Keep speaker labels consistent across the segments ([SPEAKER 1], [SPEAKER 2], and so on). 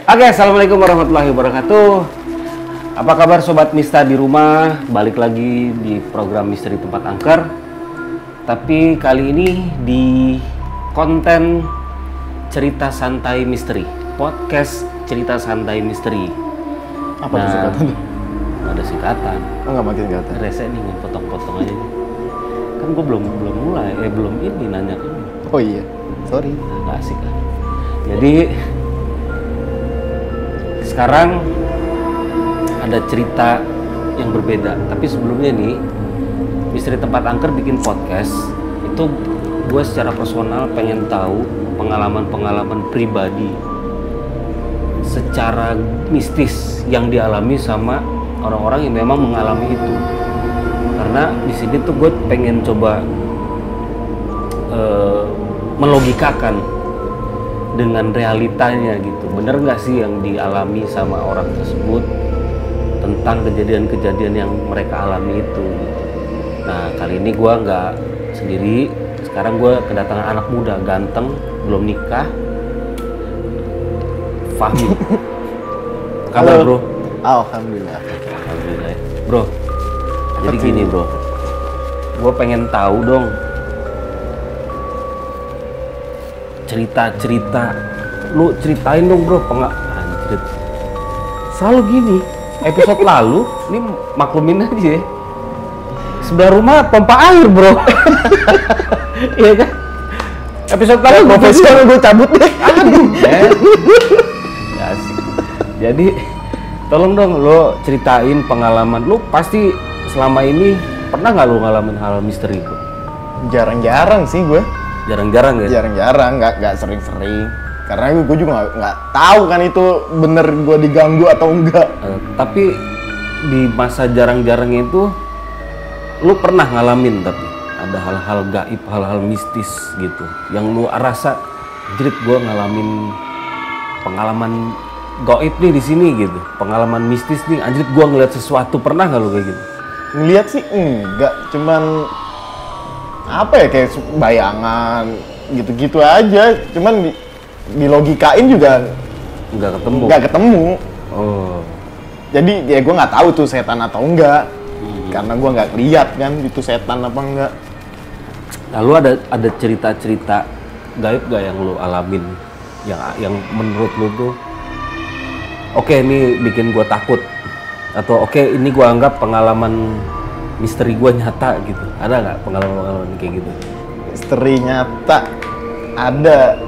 [SPEAKER 1] Oke, assalamualaikum warahmatullahi wabarakatuh. Apa kabar sobat Mista di rumah? Balik lagi di program Misteri Tempat Angker. Tapi kali ini di konten cerita santai misteri, podcast cerita santai misteri.
[SPEAKER 2] Apa tuh singkatan?
[SPEAKER 1] Ada singkatan.
[SPEAKER 2] Oh, nggak makin singkatan.
[SPEAKER 1] Rese nih, potong-potong aja nih. Kan gue belum mulai, belum ini nanya ke lu.
[SPEAKER 2] Oh iya, sorry.
[SPEAKER 1] Nggak asik kan? Jadi sekarang ada cerita yang berbeda. Tapi sebelumnya nih, Misteri Tempat Angker bikin podcast. Itu gue secara personal pengen tahu pengalaman-pengalaman pribadi secara mistis yang dialami sama orang-orang yang memang mengalami itu. Karena di sini tuh gue pengen coba melogikakan dengan realitanya gitu. Bener nggak sih yang dialami sama orang tersebut tentang kejadian-kejadian yang mereka alami itu gitu. Nah kali ini gue nggak sendiri. Sekarang gue kedatangan anak muda ganteng, belum nikah, Fahmi. Kabar bro?
[SPEAKER 2] Alhamdulillah.
[SPEAKER 1] Alhamdulillah. Bro, jadi gini bro, gue pengen tahu dong cerita-cerita, lu ceritain dong bro, anjir. Selalu gini, episode lalu, ini maklumin aja ya, sebelah rumah pompa air bro. Iya kan? Episode lalu
[SPEAKER 2] Profesional gue cabut deh.
[SPEAKER 1] aduh, ya asik. Jadi, tolong dong lo ceritain pengalaman lu. Pasti selama ini pernah nggak lu ngalamin hal misteri bro?
[SPEAKER 2] Jarang-jarang sih gue.
[SPEAKER 1] Jarang-jarang ya?
[SPEAKER 2] Jarang-jarang, nggak sering-sering. Karena gue juga nggak tahu kan itu bener gue diganggu atau enggak.
[SPEAKER 1] Tapi di masa jarang-jarang itu lu pernah ngalamin tapi ada hal-hal gaib, hal-hal mistis gitu yang lu rasa jerit gue ngalamin pengalaman gaib nih di sini gitu, pengalaman mistis nih anjir gue ngeliat sesuatu. Pernah nggak lu kayak gitu?
[SPEAKER 2] Ngeliat sih enggak, cuman apa ya, kayak bayangan gitu-gitu aja. Cuman dilogikain juga nggak ketemu.
[SPEAKER 1] Oh,
[SPEAKER 2] Jadi ya gue nggak tahu tuh setan atau enggak. Karena gue nggak lihat kan itu setan apa enggak.
[SPEAKER 1] lalu ada cerita-cerita gaib gak yang lu alamin yang menurut lu tuh oke, ini bikin gua takut, atau oke, ini gua anggap pengalaman misteri gua nyata gitu? Ada nggak pengalaman kayak gitu?
[SPEAKER 2] Misteri nyata ada.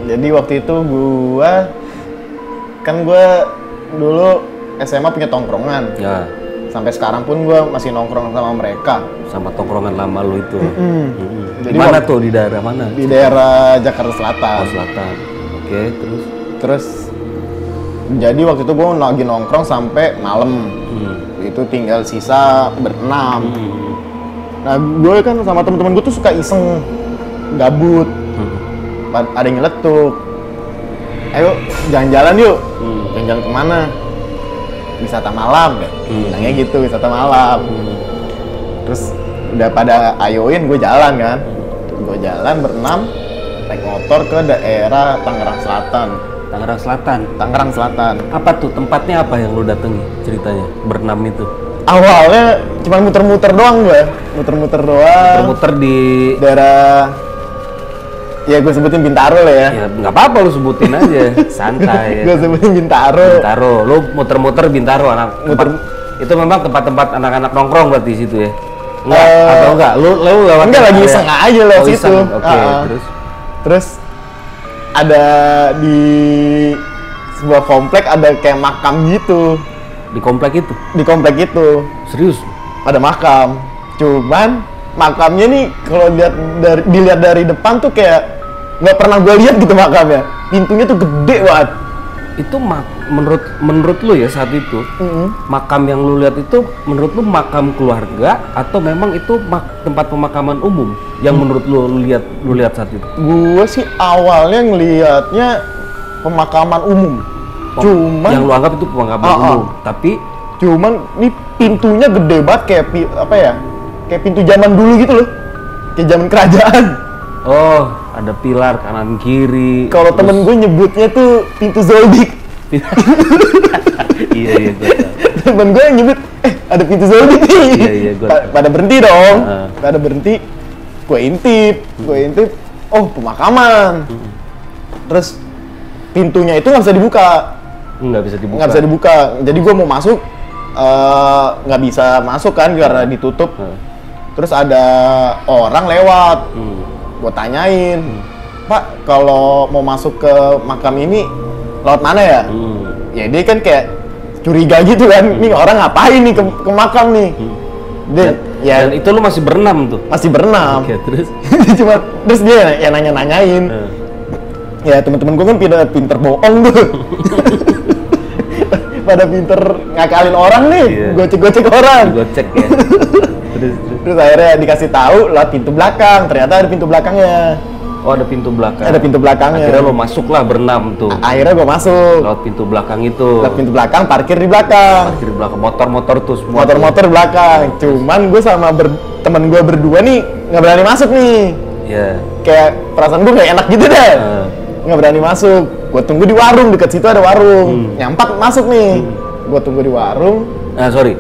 [SPEAKER 2] Jadi waktu itu gua dulu SMA punya tongkrongan.
[SPEAKER 1] Ya,
[SPEAKER 2] Sampai sekarang pun gua masih nongkrong sama mereka.
[SPEAKER 1] sama tongkrongan lama lu itu. Di
[SPEAKER 2] Jadi
[SPEAKER 1] mana tuh? Di daerah mana?
[SPEAKER 2] Di daerah Jakarta Selatan.
[SPEAKER 1] Oh, Selatan. Oke,
[SPEAKER 2] Terus jadi waktu itu gua lagi nongkrong sampai malam. Itu tinggal sisa berenam. Nah, gue kan sama temen-temen gue tuh suka iseng gabut. Ada yang nyeletuk. Ayo jalan-jalan yuk. Jalan-jalan kemana? Wisata malam ya, bilangnya gitu, wisata malam. Terus udah pada ayoin, gue jalan kan. Gue jalan berenam, naik motor ke daerah Tangerang Selatan.
[SPEAKER 1] Tangerang Selatan. Apa tuh tempatnya, apa yang lu datangi ceritanya berenam itu?
[SPEAKER 2] Awalnya cuma muter-muter doang gue, muter-muter doang.
[SPEAKER 1] Muter di
[SPEAKER 2] daerah, ya gue sebutin Bintaro lah ya.
[SPEAKER 1] Ya nggak apa-apa, lu sebutin aja, santai.
[SPEAKER 2] Gue sebutin Bintaro.
[SPEAKER 1] Bintaro, lu muter-muter Bintaro,
[SPEAKER 2] Muter.
[SPEAKER 1] Itu memang tempat-tempat anak-anak nongkrong berarti di situ ya? Enggak, atau enggak? Lu lewat?
[SPEAKER 2] Enggak, lagi iseng aja lewat situ.
[SPEAKER 1] Iseng. Oke,
[SPEAKER 2] Terus ada di sebuah komplek ada kayak makam gitu.
[SPEAKER 1] Di komplek itu?
[SPEAKER 2] Di komplek itu
[SPEAKER 1] Serius?
[SPEAKER 2] ada makam. Cuman makamnya nih kalau dilihat dari depan tuh kayak nggak pernah gue lihat gitu makamnya. Pintunya tuh gede banget.
[SPEAKER 1] Itu menurut lu ya saat itu, makam yang lu lihat itu menurut lu makam keluarga atau memang itu tempat pemakaman umum yang menurut lu lihat saat itu?
[SPEAKER 2] Gue sih awalnya ngelihatnya pemakaman umum. Cuman
[SPEAKER 1] yang lu anggap itu pemakaman umum, tapi
[SPEAKER 2] cuman ini pintunya gede banget kayak apa ya? Kayak pintu zaman dulu gitu loh. Kayak zaman kerajaan.
[SPEAKER 1] Oh, ada pilar kanan kiri.
[SPEAKER 2] Kalau temen gue nyebutnya tuh pintu Zoldyck.
[SPEAKER 1] Iya gue tahu.
[SPEAKER 2] Temen gue yang nyebut, ada pintu zombie nih.
[SPEAKER 1] Iya, gue tahu.
[SPEAKER 2] Pada berhenti dong. Pada berhenti, gue intip, oh pemakaman. Terus pintunya itu nggak bisa dibuka. Nggak bisa dibuka. Jadi gue mau masuk, nggak bisa masuk kan karena ditutup. Terus ada orang lewat. Gue tanyain, Pak, kalau mau masuk ke makam ini lewat mana ya? Ya dia kan kayak curiga gitu kan, nih orang ngapain nih ke makam nih?
[SPEAKER 1] Dan itu lu masih berenam tuh?
[SPEAKER 2] Masih berenam.
[SPEAKER 1] Oke, terus?
[SPEAKER 2] Terus dia yang nanya-nanyain. Ya teman-teman gue kan pinter bohong tuh. Pada pinter ngakalin orang nih, gocek-gocek orang.
[SPEAKER 1] Gocek ya.
[SPEAKER 2] Terus akhirnya dikasih tahu lewat pintu belakang, ternyata ada pintu belakangnya.
[SPEAKER 1] Oh, ada pintu belakang.
[SPEAKER 2] Ada pintu belakangnya.
[SPEAKER 1] Akhirnya lo masuk lah berenam tuh.
[SPEAKER 2] Akhirnya gue masuk.
[SPEAKER 1] Lewat pintu belakang itu.
[SPEAKER 2] Lewat pintu belakang, parkir di belakang.
[SPEAKER 1] Parkir di belakang, motor-motor tuh semua.
[SPEAKER 2] Motor-motor belakang. Cuman gue sama temen gue berdua nih nggak berani masuk nih.
[SPEAKER 1] Iya.
[SPEAKER 2] Kayak perasaan gue nggak enak gitu deh. Nggak berani masuk. Gue tunggu di warung, dekat situ ada warung. Nyampak masuk nih. Gue tunggu di warung.
[SPEAKER 1] Nah, sorry.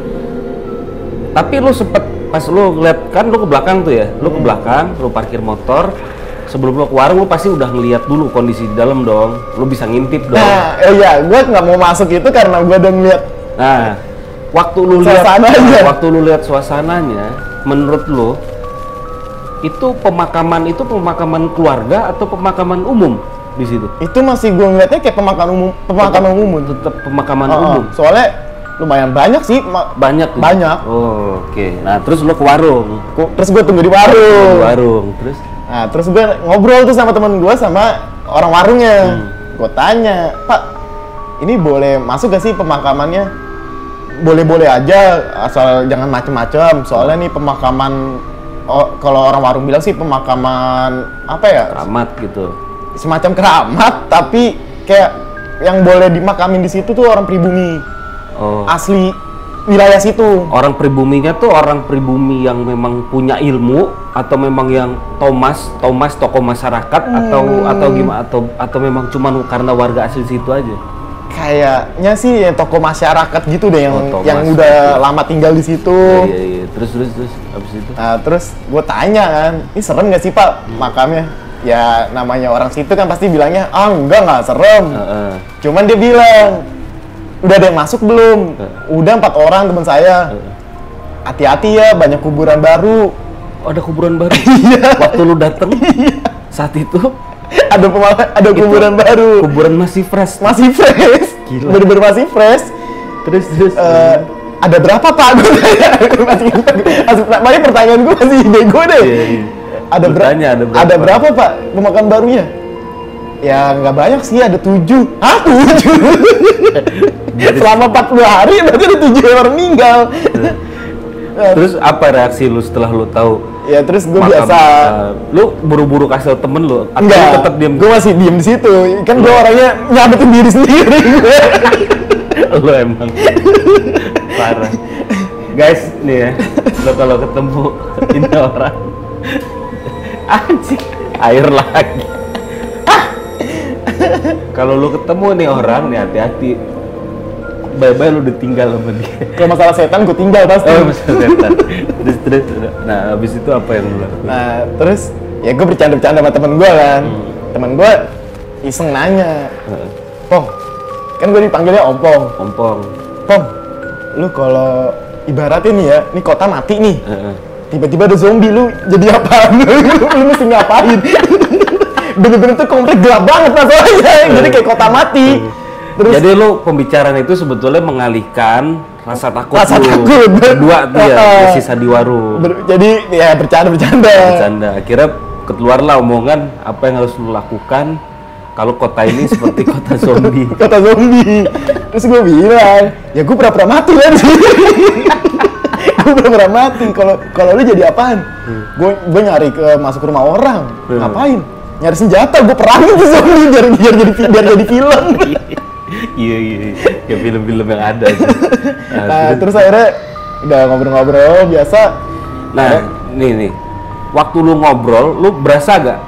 [SPEAKER 1] Tapi lu sempet pas lu ngeliat kan lu ke belakang tuh ya. Lu ke belakang, lu parkir motor. Sebelum lo ke warung, lo pasti udah ngeliat dulu kondisi di dalam dong. Lo bisa ngintip dong.
[SPEAKER 2] Nah, iya, gue nggak mau masuk itu karena gue udah ngeliat.
[SPEAKER 1] Nah, waktu lu lihat suasananya, menurut lo itu pemakaman keluarga atau pemakaman umum di situ?
[SPEAKER 2] Itu masih gue ngeliatnya kayak pemakaman umum.
[SPEAKER 1] Tetap pemakaman umum.
[SPEAKER 2] Soalnya lumayan banyak sih.
[SPEAKER 1] Banyak. Oh, oke. Nah, terus lo ke warung.
[SPEAKER 2] Terus gue tunggu di warung. Nah, terus gue ngobrol tuh sama temen gue sama orang warungnya. Gue tanya, Pak, ini boleh masuk gak sih pemakamannya? Boleh-boleh aja, asal jangan macem-macem. Soalnya nih pemakaman, kalau orang warung bilang sih pemakaman apa ya?
[SPEAKER 1] Keramat gitu.
[SPEAKER 2] Semacam keramat, tapi kayak yang boleh dimakamin di situ tuh orang pribumi. Asli wilayah situ.
[SPEAKER 1] Orang pribuminya tuh orang pribumi yang memang punya ilmu atau memang yang Thomas tokoh masyarakat atau gimana atau memang cuma karena warga asli situ aja?
[SPEAKER 2] Kayaknya sih yang tokoh masyarakat gitu deh yang udah lama tinggal di situ.
[SPEAKER 1] Iya. Terus habis itu.
[SPEAKER 2] Nah, terus gue tanya kan, ini serem gak sih Pak makamnya? Ya namanya orang situ kan pasti bilangnya, enggak serem. Cuman dia bilang, udah ada yang masuk belum? Udah 4 orang teman saya. Hati-hati ya, banyak kuburan baru.
[SPEAKER 1] Oh, ada kuburan baru? Waktu lu dateng, saat itu
[SPEAKER 2] ada kuburan baru.
[SPEAKER 1] Kuburan masih fresh. Gila.
[SPEAKER 2] Bener-bener masih fresh.
[SPEAKER 1] Terus
[SPEAKER 2] ada berapa Pak? Gue tanya. Pertanyaan gue masih bego deh. Ada berapa Pak pemakaman barunya? Ya nggak banyak sih, ada 7. Hah? 7? Selama 40 hari berarti ada 7 orang meninggal.
[SPEAKER 1] Terus apa reaksi lu setelah lu tahu?
[SPEAKER 2] Ya terus gue biasa.
[SPEAKER 1] Lu buru-buru kasih tau temen lu? Atau
[SPEAKER 2] enggak,
[SPEAKER 1] lu tetap diam?
[SPEAKER 2] Gue masih diem di situ. Kan gue orangnya nyabetin diri sendiri.
[SPEAKER 1] Lu emang parah. Guys, nih ya, lo kalau ketemu ini orang, anjing, air lagi. Kalau lu ketemu nih orang nih, hati-hati. Bye-bye lu ditinggal sama dia.
[SPEAKER 2] Kalau masalah setan gue tinggal pasti.
[SPEAKER 1] Oh, masalah setan. Terus. Nah, habis itu apa yang lu lakukan?
[SPEAKER 2] Nah, terus ya gue bercanda-bercanda sama temen gue kan. Temen gue iseng nanya. Pong, kan gue dipanggilnya Ompong. Pong, lu kalau ibaratnya nih ya, ini kota mati nih. Tiba-tiba ada zombie, lu jadi apaan? Lu mesti ngapain? Bener-bener tuh komplek gelap banget masalahnya. Jadi kayak kota mati. Terus,
[SPEAKER 1] jadi lu pembicaraan itu sebetulnya mengalihkan rasa takut berdua tuh ya, sisa di warung.
[SPEAKER 2] Jadi ya bercanda.
[SPEAKER 1] Akhirnya keluarlah omongan apa yang harus lu lakukan kalau kota ini seperti kota zombie.
[SPEAKER 2] Terus gue bilang, ya gue pura-pura mati kan sih. Gue pura-pura mati. Kalau lu jadi apaan? Gue nyari masuk ke rumah orang. Ngapain? Nyari senjata, gue perangin tuh zombie biar jadi film.
[SPEAKER 1] Iya, kayak film-film yang ada.
[SPEAKER 2] Nah, terus akhirnya udah ngobrol-ngobrol biasa.
[SPEAKER 1] Nah, nih. Waktu lu ngobrol, lu berasa gak?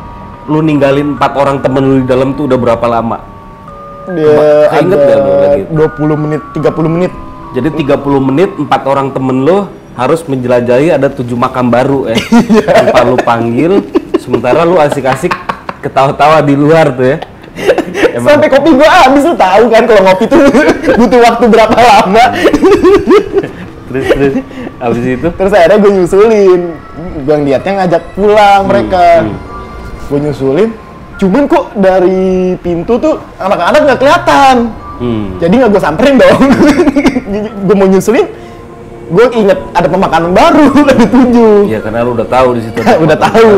[SPEAKER 1] Lu ninggalin 4 orang temen lu di dalam tuh udah berapa lama?
[SPEAKER 2] Dia
[SPEAKER 1] Ingat
[SPEAKER 2] ada
[SPEAKER 1] gak lu lagi?
[SPEAKER 2] 20 menit, 30 menit.
[SPEAKER 1] Jadi 30 menit 4 orang temen lo harus menjelajahi ada 7 makam baru tanpa lu panggil, sementara lu asik-asik ketawa-tawa di luar tuh ya.
[SPEAKER 2] Sampai kopi gua habis, lu tahu kan kalau ngopi tuh butuh waktu berapa lama.
[SPEAKER 1] Terus habis itu
[SPEAKER 2] Terus akhirnya gue nyusulin, gue ngeliatnya ngajak pulang mereka. Gue nyusulin, cuman kok dari pintu tuh anak-anak nggak kelihatan. Jadi nggak gue samperin dong. Gue mau nyusulin, gue inget ada pemakanan baru lagi 7.
[SPEAKER 1] ya karena lu udah tahu di situ.
[SPEAKER 2] Udah tahu.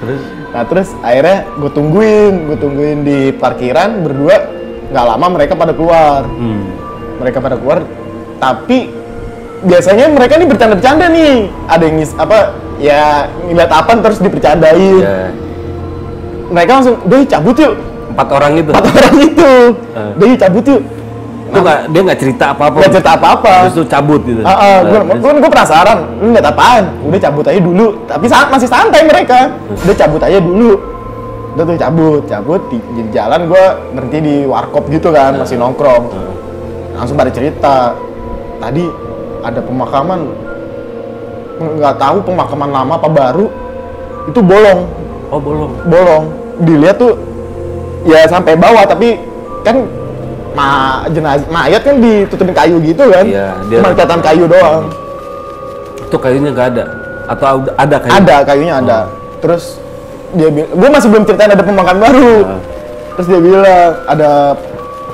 [SPEAKER 1] Terus
[SPEAKER 2] Nah terus akhirnya gue tungguin di parkiran berdua. Nggak lama mereka pada keluar. Mereka pada keluar, tapi biasanya mereka nih bercanda-bercanda nih. Ada yang ya ngeliat apa terus dibercandain.
[SPEAKER 1] ya
[SPEAKER 2] Mereka langsung, "Doi cabut yuk."
[SPEAKER 1] 4 orang itu.
[SPEAKER 2] 4 orang itu. "Doi cabut yuk."
[SPEAKER 1] Itu dia nggak cerita apa-apa.
[SPEAKER 2] Nggak cerita apa-apa.
[SPEAKER 1] Terus tuh cabut gitu.
[SPEAKER 2] Gue penasaran, lu ngeliat apaan? Udah cabut aja dulu. Tapi masih santai mereka. Udah cabut aja dulu. Udah tuh cabut di jalan. Gue berhenti di warkop gitu kan, masih nongkrong. Langsung pada cerita, tadi ada pemakaman, nggak tahu pemakaman lama apa baru, itu bolong.
[SPEAKER 1] Oh
[SPEAKER 2] Bolong. Dilihat tuh ya sampai bawah, tapi kan jenazah mayat kan ditutupin kayu gitu kan.
[SPEAKER 1] Iya,
[SPEAKER 2] Cuma kelihatan kayu doang.
[SPEAKER 1] Itu kayunya nggak ada atau ada kayu?
[SPEAKER 2] Ada kayunya ada. Terus dia bilang, gue masih belum ceritain ada pemakaman baru. Terus dia bilang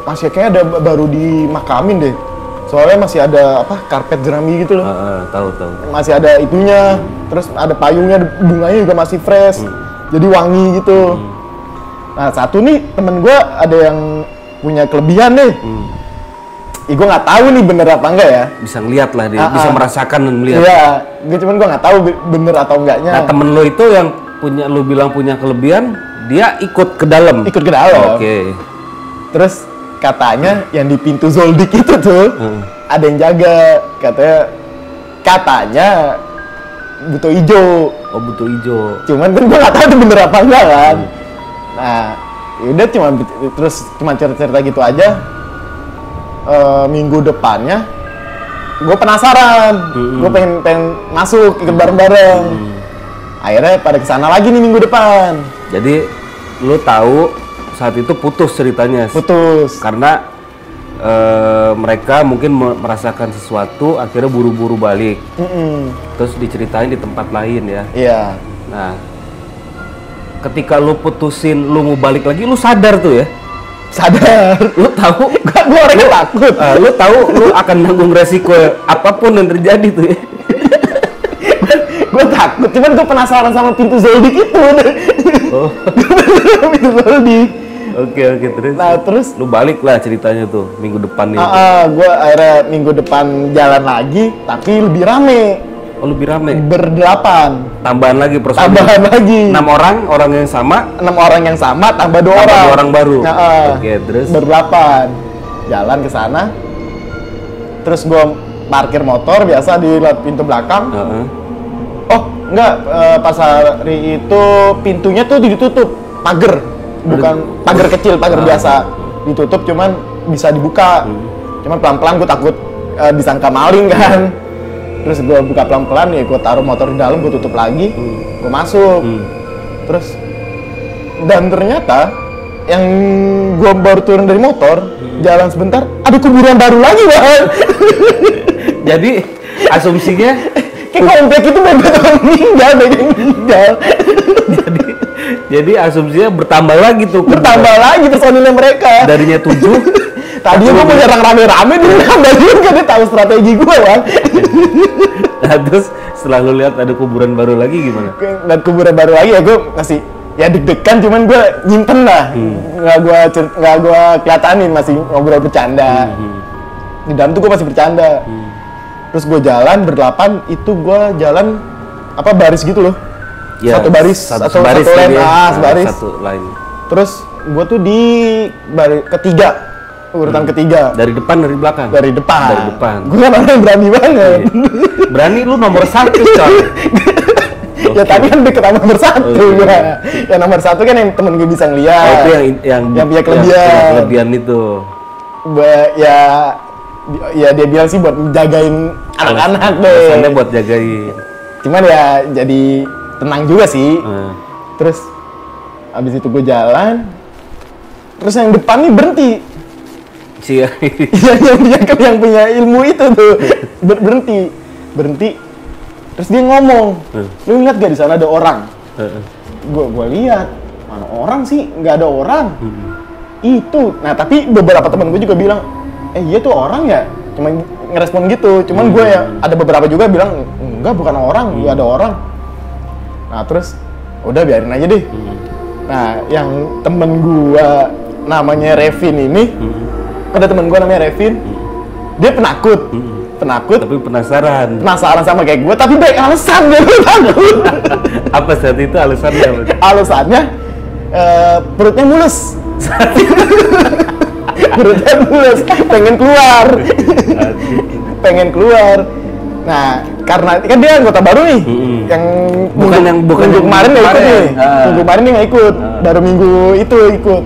[SPEAKER 2] masih kayaknya ada baru dimakamin deh. Soalnya masih ada karpet jerami gitu loh.
[SPEAKER 1] Tahu.
[SPEAKER 2] Masih ada itunya. Terus ada payungnya, bunganya juga masih fresh. Jadi wangi gitu. Nah satu nih temen gue ada yang punya kelebihan deh. Gue nggak tahu nih bener apa enggak ya.
[SPEAKER 1] Bisa ngeliat lah dia, bisa merasakan dan melihat.
[SPEAKER 2] Iya, gue nggak tahu bener atau enggaknya.
[SPEAKER 1] Nah temen lo itu yang lu bilang punya kelebihan, dia ikut ke dalam.
[SPEAKER 2] Ikut ke dalam.
[SPEAKER 1] Oke.
[SPEAKER 2] Terus katanya yang di pintu Zoldik itu tuh ada yang jaga. Katanya butuh hijau.
[SPEAKER 1] Oh butuh hijau.
[SPEAKER 2] Cuman kan gue nggak tahu itu bener apa enggak kan. Nah, yaudah cuma cerita gitu aja. Minggu depannya gue penasaran, gue pengen masuk ikut bareng-bareng. Akhirnya pada kesana lagi nih minggu depan.
[SPEAKER 1] Jadi lu tahu saat itu putus ceritanya.
[SPEAKER 2] Putus.
[SPEAKER 1] Karena mereka mungkin merasakan sesuatu, akhirnya buru-buru balik. Terus diceritain di tempat lain ya.
[SPEAKER 2] Iya.
[SPEAKER 1] Nah, ketika lu putusin, lu mau balik lagi, lu sadar tuh ya.
[SPEAKER 2] Sadar.
[SPEAKER 1] Lu tahu,
[SPEAKER 2] Gue orangnya takut.
[SPEAKER 1] lu tahu lu akan nanggung resiko apapun yang terjadi tuh ya.
[SPEAKER 2] Gue takut, cuman gue penasaran sama pintu Zoldik itu.
[SPEAKER 1] Oh.
[SPEAKER 2] Pintu Zoldik.
[SPEAKER 1] Oke, terus.
[SPEAKER 2] Nah terus
[SPEAKER 1] Lu balik lah ceritanya tuh minggu depan nih.
[SPEAKER 2] gue akhirnya minggu depan jalan lagi, tapi lebih rame.
[SPEAKER 1] Oh lebih rame.
[SPEAKER 2] Berdelapan.
[SPEAKER 1] Tambahan lagi personil.
[SPEAKER 2] Tambahan lagi.
[SPEAKER 1] 6 orang yang sama.
[SPEAKER 2] 6 orang yang sama tambah 2
[SPEAKER 1] Tambah
[SPEAKER 2] orang.
[SPEAKER 1] 2 orang baru.
[SPEAKER 2] Oke,
[SPEAKER 1] terus
[SPEAKER 2] berdelapan. Jalan ke sana. Terus gue parkir motor biasa di pintu belakang. Oh enggak, pas hari itu pintunya tuh ditutup, pagar. Bukan pagar kecil, pagar biasa. Ditutup cuman bisa dibuka. Cuman pelan-pelan gue takut disangka maling kan. Terus gue buka pelan-pelan ya, gue taruh motor di dalam, gue tutup lagi, gue masuk. Terus dan ternyata yang gue baru turun dari motor, jalan sebentar, ada kuburan baru lagi Bang.
[SPEAKER 1] jadi asumsinya
[SPEAKER 2] kayak komplek itu banyak orang meninggal,
[SPEAKER 1] jadi asumsinya bertambah lagi tuh.
[SPEAKER 2] Bertambah lagi personilnya mereka.
[SPEAKER 1] Darinya 7.
[SPEAKER 2] Tadinya gue mau nyerang rame-rame, dia nambahin kan dia tahu strategi gue Bang.
[SPEAKER 1] Nah, terus setelah lu lihat ada kuburan baru lagi gimana?
[SPEAKER 2] Dan kuburan baru lagi ya gue masih ya deg-degan, cuman gue nyimpen lah. Nggak gue kelihatanin, masih ngobrol bercanda. Di dalam tuh gue masih bercanda. Terus gue jalan berdelapan, itu gue jalan baris gitu loh.
[SPEAKER 1] Ya,
[SPEAKER 2] satu baris,
[SPEAKER 1] satu baris
[SPEAKER 2] lane, sebaris.
[SPEAKER 1] Satu line.
[SPEAKER 2] Terus gue tuh di baris ketiga, urutan ketiga.
[SPEAKER 1] Dari depan, dari belakang?
[SPEAKER 2] Dari depan.
[SPEAKER 1] Dari depan.
[SPEAKER 2] Gue kan orang yang berani banget.
[SPEAKER 1] Berani lu nomor 1 coy.
[SPEAKER 2] Ya tadi kan deket sama nomor 1 gua. Ya nomor 1 kan yang temen gue bisa ngeliat.
[SPEAKER 1] Oh, itu yang
[SPEAKER 2] punya kelebihan.
[SPEAKER 1] Kelebihan itu.
[SPEAKER 2] Ya dia bilang sih buat jagain anak-anak deh.
[SPEAKER 1] Alasannya buat jagain.
[SPEAKER 2] Cuman ya jadi tenang juga sih. Terus abis itu gue jalan, terus yang depan nih berhenti. yang punya ilmu itu tuh berhenti. Terus dia ngomong, lu lihat gak di sana ada orang? Gue lihat, mana orang sih? Nggak ada orang. Itu. Nah tapi beberapa teman gue juga bilang, iya tuh orang ya. Cuman ngerespon gitu. Cuman gue ya ada beberapa juga bilang, enggak bukan orang, nggak ada orang. Nah terus udah biarin aja deh. Nah yang temen gue namanya Revin ini, ada temen gue namanya Revin, dia penakut.
[SPEAKER 1] Tapi penasaran
[SPEAKER 2] sama kayak gue, tapi baik alasan dia takut.
[SPEAKER 1] Apa saat itu alasannya?
[SPEAKER 2] Alasannya perutnya mulus. Perutnya mulus, pengen keluar. Nah, karena kan dia anggota baru nih, yang minggu kemarin nggak ikut nih. Minggu kemarin dia nggak ikut, baru minggu itu ikut.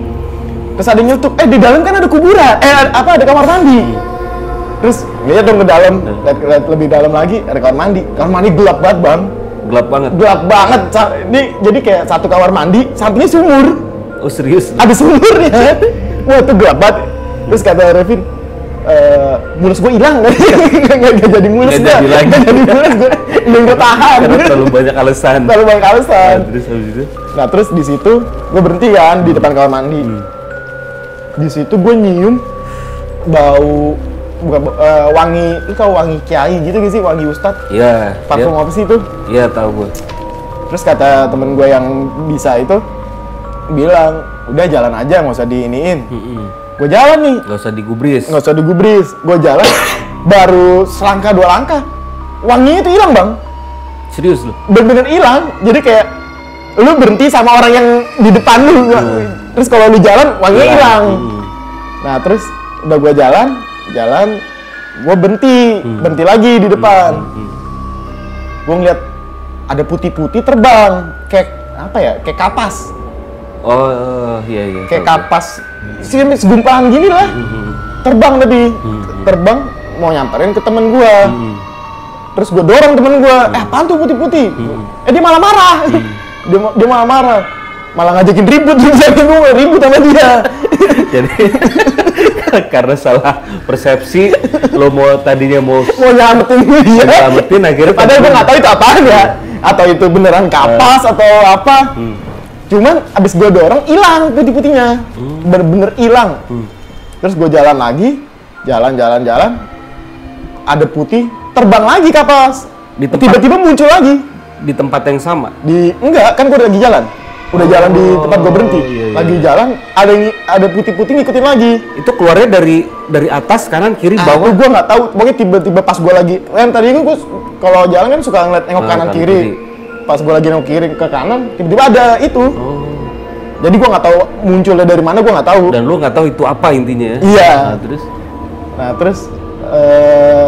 [SPEAKER 2] Terus ada nyutuk, di dalam kan ada kuburan, ada kamar mandi. Terus lihat dong ke dalam, lihat lebih dalam lagi, ada kamar mandi. Kamar mandi gelap banget, Bang. Gelap banget. Ini jadi kayak satu kamar mandi, sampingnya sumur.
[SPEAKER 1] Oh serius?
[SPEAKER 2] Ada sumurnya. Wah itu gelap banget. Terus kata Revin, mulus gue hilang. Nggak jadi mulus gue. Nggak jadi mulus gue. Gue tahan.
[SPEAKER 1] Karena terlalu banyak alasan.
[SPEAKER 2] Nah terus di situ gue berhenti kan di depan kamar mandi. Di situ gue nyium bau wangi, lu tau wangi kiai gitu sih, wangi ustad?
[SPEAKER 1] Iya.
[SPEAKER 2] Parfum apa sih itu?
[SPEAKER 1] Iya tahu gue.
[SPEAKER 2] Terus kata temen gue yang bisa itu bilang, udah jalan aja, nggak usah diiniin. Gue jalan nih.
[SPEAKER 1] Nggak usah digubris.
[SPEAKER 2] Gue jalan, baru selangkah 2 langkah, wanginya itu hilang, Bang.
[SPEAKER 1] Serius lu?
[SPEAKER 2] Bener-bener hilang. Jadi kayak lu berhenti sama orang yang di depan lu. Terus kalau lu jalan, wanginya hilang. Nah terus udah gue jalan, gue berhenti lagi di depan. Gue ngeliat ada putih-putih terbang, kayak apa ya, kayak kapas.
[SPEAKER 1] Oh iya.
[SPEAKER 2] Kayak kapas, segumpalan gini lah. Terbang terbang mau nyamperin ke temen gue. Terus gue dorong temen gue, apaan tuh putih-putih? Dia malah marah. Dia malah marah, malah ngajakin ribut sama dia.
[SPEAKER 1] Jadi karena salah persepsi, lo tadinya mau nyelamatin dia. Akhirnya
[SPEAKER 2] padahal gue nggak tahu itu apaan ya, atau itu beneran kapas atau apa. Cuman abis gue dorong, hilang putih-putihnya, bener-bener hilang. Terus gue jalan lagi, jalan, ada putih, terbang lagi kapas. Tiba-tiba muncul lagi.
[SPEAKER 1] Di tempat yang sama?
[SPEAKER 2] Enggak, kan gue lagi jalan. Udah jalan di tempat gue berhenti. Lagi jalan, ada putih-putih ngikutin lagi.
[SPEAKER 1] Itu keluarnya dari atas, kanan, kiri, bawah?
[SPEAKER 2] Gue nggak tahu. Pokoknya tiba-tiba pas gue lagi, kan tadi gue kalau jalan kan suka ngeliat nengok kanan kiri. Pas gue lagi nengok kiri ke kanan, tiba-tiba ada itu. Jadi gue nggak tahu munculnya dari mana, gue nggak tahu.
[SPEAKER 1] Dan lu nggak tahu itu apa intinya?
[SPEAKER 2] Iya.
[SPEAKER 1] Nah
[SPEAKER 2] terus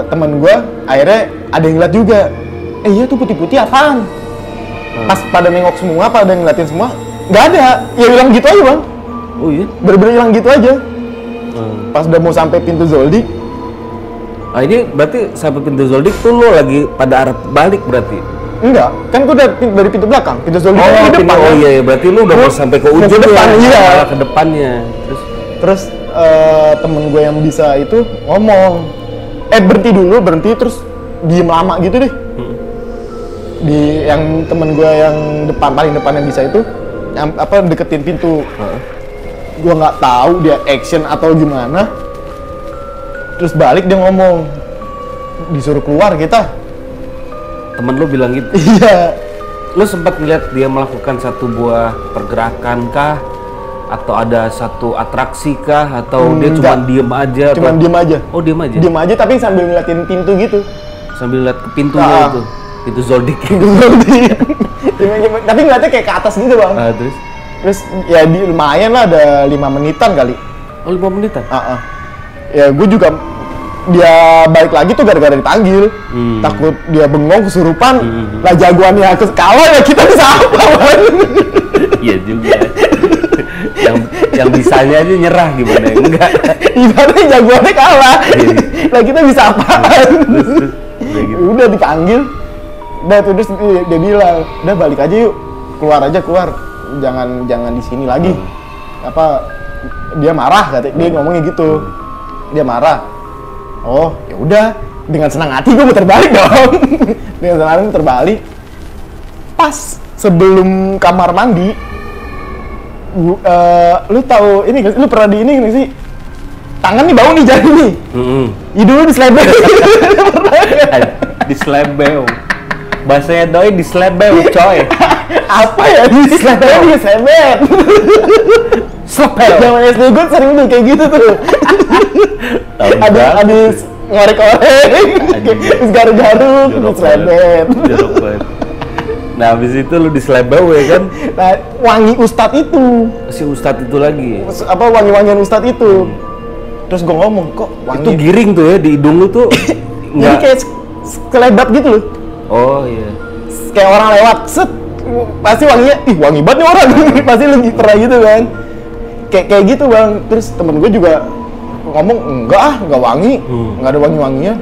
[SPEAKER 2] temen gue akhirnya ada yang ngeliat juga. Iya tuh putih-putih apaan? Pas pada nengok semua, pada ngeliatin semua, nggak ada. Ya hilang gitu aja, Bang.
[SPEAKER 1] Oh iya?
[SPEAKER 2] Bener-bener hilang gitu aja. Pas udah mau sampai pintu Zoldyck.
[SPEAKER 1] Ini berarti sampai pintu Zoldyck tuh lo lagi pada arah balik berarti?
[SPEAKER 2] Enggak, kan gue dari pintu belakang, pintu Zoldyck di depan.
[SPEAKER 1] Oh iya, berarti lu udah mau sampai ke ujung
[SPEAKER 2] depan, iya.
[SPEAKER 1] Ke depannya.
[SPEAKER 2] Terus temen gue yang bisa itu ngomong, berhenti terus diem lama gitu deh. Di yang temen gue yang paling depan yang bisa itu yang deketin pintu. Gue nggak tahu dia action atau gimana. Terus balik dia ngomong, disuruh keluar kita.
[SPEAKER 1] Temen lu bilang gitu?
[SPEAKER 2] Iya.
[SPEAKER 1] Lu sempat ngeliat dia melakukan satu buah pergerakan kah? Atau ada satu atraksi kah? Atau dia cuma diem aja?
[SPEAKER 2] Diem aja.
[SPEAKER 1] Oh diem aja?
[SPEAKER 2] Diem aja tapi sambil ngeliatin pintu gitu.
[SPEAKER 1] Sambil lihat ke pintunya itu? Pintu Zoldyck.
[SPEAKER 2] Tapi ngeliatnya kayak ke atas gitu, Bang. Terus ya lumayan lah, ada 5 menitan kali.
[SPEAKER 1] Oh 5 menitan?
[SPEAKER 2] Ya gue juga dia balik lagi tuh gara-gara dipanggil. Takut dia bengong kesurupan. Lah jagoannya kalah ya kita bisa apa?
[SPEAKER 1] Iya juga. yang bisanya aja nyerah gimana ya? Enggak.
[SPEAKER 2] Ibaratnya jagoannya kalah. Lah kita bisa apaan?
[SPEAKER 1] Gitu.
[SPEAKER 2] Udah dipanggil. Udah terus dia bilang, "Udah balik aja yuk. Keluar aja keluar. Jangan di sini lagi." Apa dia marah katanya. Dia ngomongnya gitu. Dia marah. Oh, ya udah. Dengan senang hati gue muter balik dong. Dengan senang hati muter balik. Pas sebelum kamar mandi, lu tahu ini, lu pernah di ini nggak sih? Tangan nih bau nih jari nih. Hidung lu diselebel.
[SPEAKER 1] Diselebel. Bahasanya doi diselebel, coy.
[SPEAKER 2] Apa ya? Diselebel.
[SPEAKER 1] Selebel.
[SPEAKER 2] Zaman SD gue sering tuh kayak gitu tuh. Habis ngorek-ngorek, terus garuk-garuk, diselebel.
[SPEAKER 1] Jorok banget. Nah, habis itu lu diselebel ya kan?
[SPEAKER 2] Nah, wangi ustadz itu.
[SPEAKER 1] Si ustadz itu lagi.
[SPEAKER 2] Apa wangi-wangian ustadz itu. Terus gue ngomong, kok wangi?
[SPEAKER 1] Itu giring tuh ya di hidung lu tuh.
[SPEAKER 2] Jadi kayak kelebat gitu loh.
[SPEAKER 1] Oh iya.
[SPEAKER 2] Kayak orang lewat, set. Pasti wanginya, ih wangi banget nih orang. Pasti lu pernah gitu kan. Kayak gitu bang. Terus temen gue juga ngomong, enggak wangi. Enggak ada wangi-wanginya.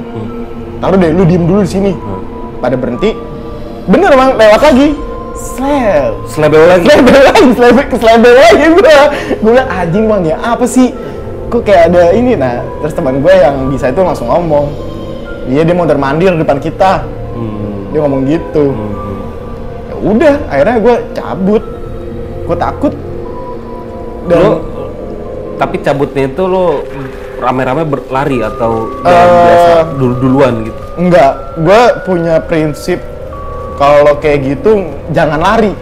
[SPEAKER 2] Taruh deh, lu diem dulu di sini. Pada berhenti. Bener bang, lewat lagi.
[SPEAKER 1] Selebel lagi
[SPEAKER 2] gue bilang anjing bang ya apa sih kok kayak ada ini. Nah terus teman gue yang bisa itu langsung ngomong dia mondar mandir depan kita. Dia ngomong gitu. Ya udah akhirnya gue cabut, gue takut. Dan
[SPEAKER 1] tapi cabutnya itu lo rame-rame berlari atau biasa duluan gitu?
[SPEAKER 2] Enggak, gue punya prinsip kalau kayak gitu jangan lari.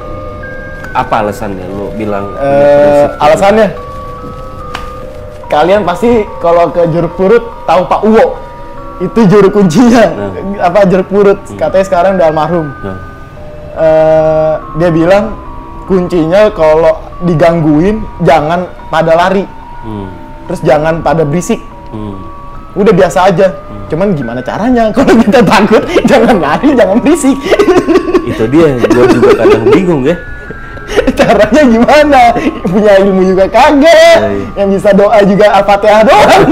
[SPEAKER 1] Apa alasannya lo bilang?
[SPEAKER 2] Alasannya kalian pasti kalau ke Jeruk Purut tahu Pak Uwo, itu juru kuncinya. Apa Jeruk Purut katanya sekarang udah almarhum. Dia bilang kuncinya kalau digangguin jangan pada lari, terus jangan pada berisik. Udah biasa aja. Cuman gimana caranya kalau kita takut? Jangan lari, jangan berisik.
[SPEAKER 1] Itu dia, gue juga kadang bingung ya.
[SPEAKER 2] Caranya gimana? Punya ilmu juga kagak. Yang bisa doa juga Al-Fatihah doang.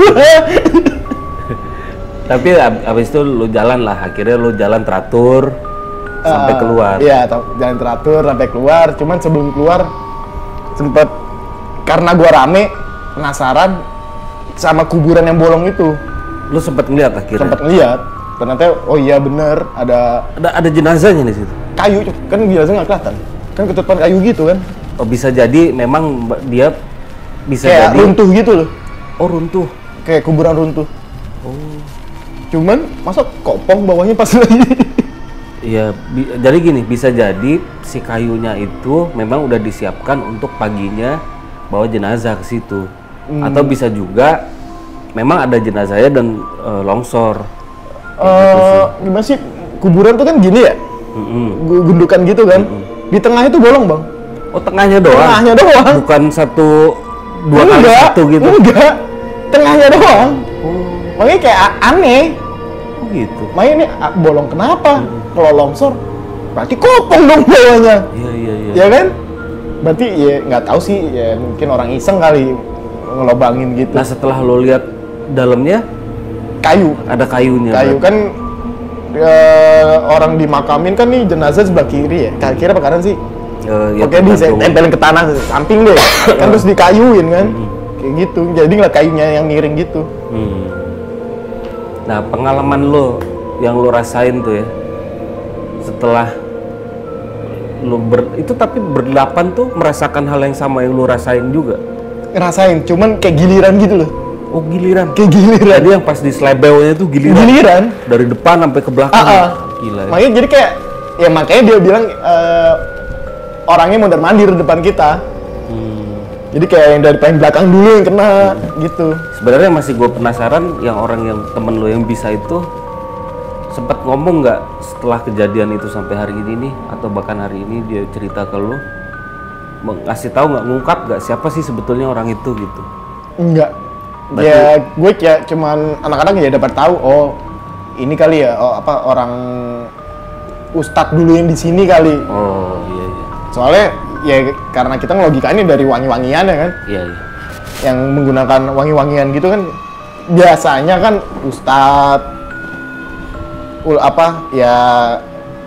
[SPEAKER 1] Tapi abis itu lu jalan lah, akhirnya lu jalan teratur sampai keluar.
[SPEAKER 2] Iya, jalan teratur sampai keluar. Cuman sebelum keluar sempet karena gua rame, penasaran sama kuburan yang bolong itu.
[SPEAKER 1] Lu sempet ngeliat akhirnya?
[SPEAKER 2] Sempet ngeliat. Ternyata oh iya bener
[SPEAKER 1] ada jenazahnya di situ.
[SPEAKER 2] Kayu kan jenazah nggak kelihatan. Kan ketutupan kayu gitu kan.
[SPEAKER 1] Oh bisa jadi memang dia bisa
[SPEAKER 2] kayak
[SPEAKER 1] jadi
[SPEAKER 2] runtuh gitu loh.
[SPEAKER 1] Oh runtuh.
[SPEAKER 2] Kayak kuburan runtuh.
[SPEAKER 1] Oh.
[SPEAKER 2] Cuman masa kopong bawahnya pas lagi.
[SPEAKER 1] Iya, jadi gini, bisa jadi si kayunya itu memang udah disiapkan untuk paginya bawa jenazah ke situ. Atau bisa juga memang ada jenazahnya dan longsor.
[SPEAKER 2] Gimana sih? Kuburan tuh kan gini ya? Gundukan gitu kan? Di tengahnya tuh bolong bang.
[SPEAKER 1] Oh tengahnya doang? Tengahnya doang. Bukan dua kali satu gitu?
[SPEAKER 2] Enggak, tengahnya doang. Makanya kayak aneh.
[SPEAKER 1] Oh gitu?
[SPEAKER 2] Makanya ini bolong kenapa? Kalau longsor, berarti kopong dong bawahnya.
[SPEAKER 1] Iya.
[SPEAKER 2] Ya kan? Berarti ya nggak tahu sih, ya mungkin orang iseng kali ngelobangin gitu.
[SPEAKER 1] Nah setelah lo lihat dalamnya?
[SPEAKER 2] Kayu.
[SPEAKER 1] Ada kayunya.
[SPEAKER 2] Kayu kan orang dimakamin kan nih jenazah sebelah kiri ya. Kiri apa kanan sih?
[SPEAKER 1] Ya,
[SPEAKER 2] oke ditempelin ke tanah samping deh. Kan terus dikayuin kan. Kayak gitu. Jadi nggak kayunya yang miring gitu.
[SPEAKER 1] Nah pengalaman lo yang lo rasain tuh ya setelah lo itu tapi berdelapan tuh merasakan hal yang sama yang lo rasain juga?
[SPEAKER 2] Ngerasain, cuman kayak giliran gitu loh.
[SPEAKER 1] Oh giliran?
[SPEAKER 2] Kayak giliran.
[SPEAKER 1] Jadi yang pas di slebelnya tuh giliran? Dari depan sampai ke belakang? Gila ya?
[SPEAKER 2] Makanya jadi kayak, ya makanya dia bilang orangnya mondar mandir depan kita. Jadi kayak yang dari paling belakang dulu yang kena gitu.
[SPEAKER 1] Sebenarnya masih gue penasaran yang orang yang temen lo yang bisa itu sempat ngomong nggak setelah kejadian itu sampai hari ini nih, atau bahkan hari ini dia cerita ke lo, ngasih tahu nggak, ngungkap nggak siapa sih sebetulnya orang itu gitu?
[SPEAKER 2] Enggak, Ya, gue kayak cuman anak-anak ya dapat tahu, oh ini kali ya, oh apa orang ustadz dulu yang di sini kali.
[SPEAKER 1] Oh iya.
[SPEAKER 2] Soalnya ya karena kita ngelogikainnya dari wangi-wangian ya kan.
[SPEAKER 1] Iya.
[SPEAKER 2] Yang menggunakan wangi-wangian gitu kan biasanya kan ustadz apa ya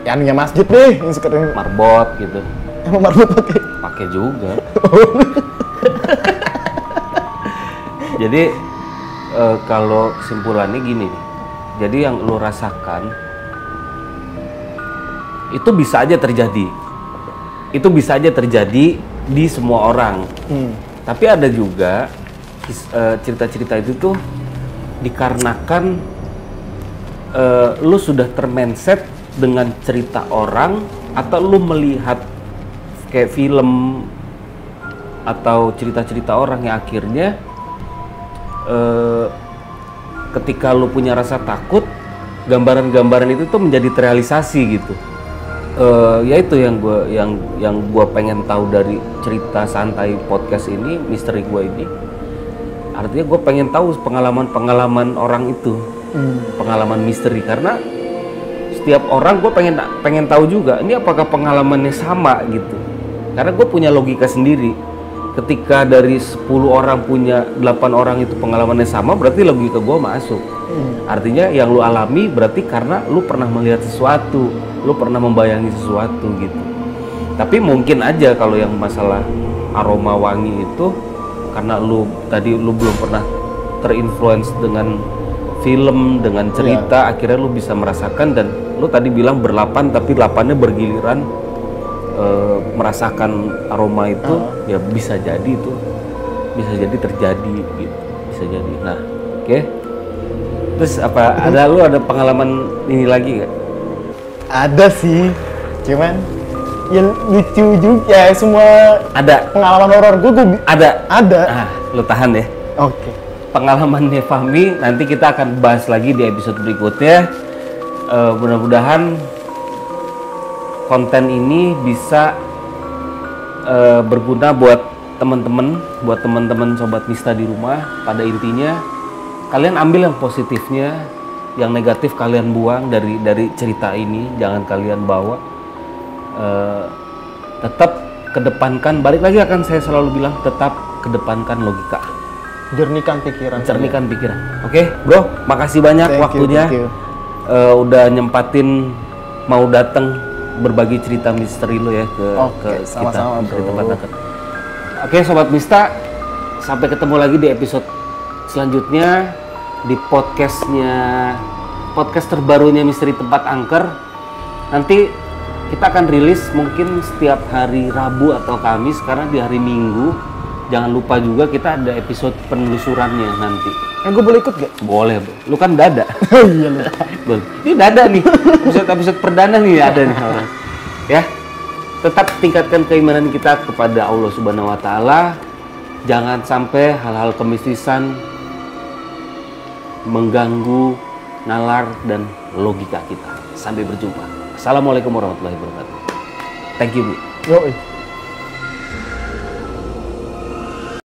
[SPEAKER 2] yang masjid deh yang sekarang
[SPEAKER 1] Marbot gitu.
[SPEAKER 2] emang marbot
[SPEAKER 1] Pakai juga. Jadi kalau kesimpulannya gini nih. Jadi yang lu rasakan itu bisa aja terjadi. Itu bisa aja terjadi di semua orang. Tapi ada juga cerita-cerita itu tuh dikarenakan lu sudah termindset dengan cerita orang atau lu melihat kayak film atau cerita-cerita orang yang akhirnya ketika lu punya rasa takut, gambaran-gambaran itu tuh menjadi terrealisasi gitu. Ya itu yang gua pengen tahu dari cerita santai podcast ini, misteri gua ini. Artinya gue pengen tahu pengalaman orang itu, pengalaman misteri, karena setiap orang gue pengen tahu juga ini apakah pengalamannya sama gitu. Karena gue punya logika sendiri. Ketika dari 10 orang punya 8 orang itu pengalamannya sama, berarti logika gue masuk. Artinya yang lu alami berarti karena lu pernah melihat sesuatu, lu pernah membayangi sesuatu gitu. Tapi mungkin aja kalau yang masalah aroma wangi itu karena lu belum pernah terinfluence dengan film, dengan cerita, akhirnya lu bisa merasakan, dan lu tadi bilang berlapan tapi lapannya bergiliran merasakan aroma itu, ya bisa jadi itu bisa jadi terjadi gitu, bisa jadi. Nah, oke. Terus lu ada pengalaman ini lagi nggak?
[SPEAKER 2] Ada sih, cuman ya lucu juga ya, semua
[SPEAKER 1] ada
[SPEAKER 2] pengalaman horor gue ada.
[SPEAKER 1] Ah, lu tahan ya.
[SPEAKER 2] Oke.
[SPEAKER 1] Pengalamannya Fahmi nanti kita akan bahas lagi di episode berikutnya. Mudah-mudahan konten ini bisa berguna buat teman-teman sobat Mista di rumah. Pada intinya kalian ambil yang positifnya, yang negatif kalian buang dari cerita ini, jangan kalian bawa. Tetap kedepankan, balik lagi akan saya selalu bilang, tetap kedepankan logika,
[SPEAKER 2] jernihkan pikiran.
[SPEAKER 1] Oke, bro, makasih banyak waktunya. Udah nyempatin mau datang berbagi cerita misteri lo ya ke
[SPEAKER 2] sama-sama,
[SPEAKER 1] kita di tempat dekat. Oke, sobat Mista, sampai ketemu lagi di episode selanjutnya di podcast terbarunya Misteri Tempat Angker. Nanti kita akan rilis mungkin setiap hari Rabu atau Kamis, karena di hari Minggu jangan lupa juga kita ada episode penelusurannya nanti.
[SPEAKER 2] Gue boleh ikut gak?
[SPEAKER 1] Boleh, bro. Lu kan dada.
[SPEAKER 2] Iya lu.
[SPEAKER 1] Ini dada nih. Episode perdana nih ada nih orang. Ya. Tetap tingkatkan keimanan kita kepada Allah Subhanahu wa taala. Jangan sampai hal-hal kemistisan mengganggu nalar dan logika kita. Sampai berjumpa. Assalamualaikum warahmatullahi wabarakatuh. Thank you, Bu.
[SPEAKER 2] Yoi.